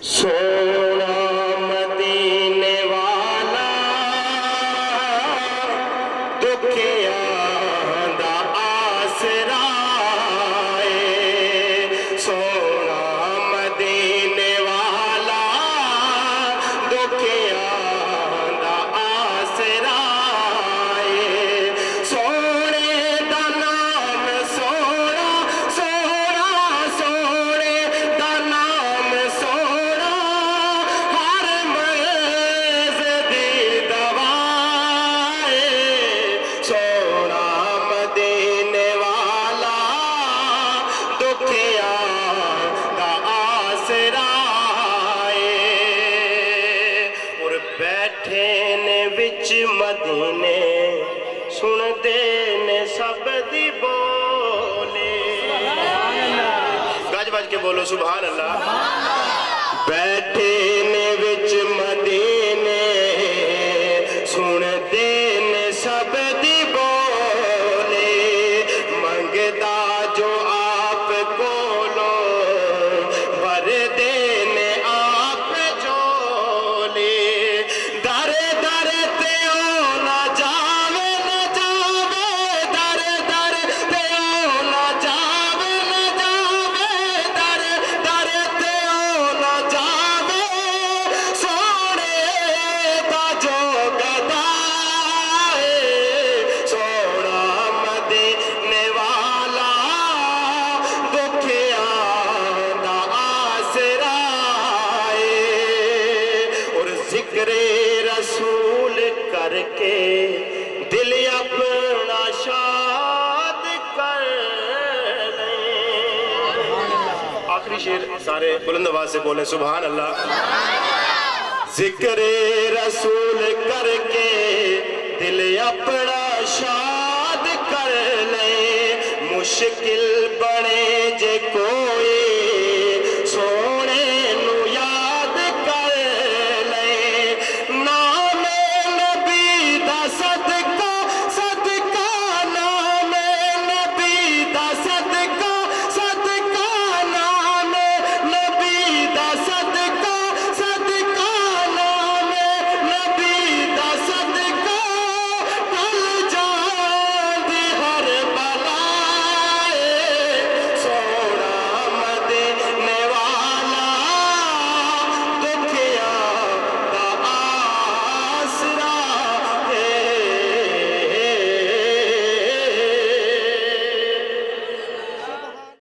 سونا مدینے والا دکھیاں دا آسرا ہے سونا مدینے والا دکھیاں دا آسرا ہے سونے دا نام سونا سونا سونے دا نام سونا ہر مرض دی دوا ہے سونا مدینے والا دکھیاں دا آسرا ہے اور بیٹھے نے وچ مدینے سن دے نے سب دی بولے گج بج کے بولو سبحان اللہ بیٹھے نے وچ مدینے سن دے نے سب دی بولے منگدا جو آپ کولو بھر دے نے آپ جولے در در تے او نہ جاوے نہ جاوے در در تے او نہ جاوے نہ جاوے در در تے او نہ جاوے سونے دا جو گدا ہے سونا مدینے والا دکھیاں دا آسرا ہے اور ذکر رسول کر کے دل اپنا شاد کر لیں آخری شعر سارے بلند آواز سے بولیں سبحان اللہ ذکر رسول کر کے دل اپنا شاد کر لیں مشکل بنے جے کوئی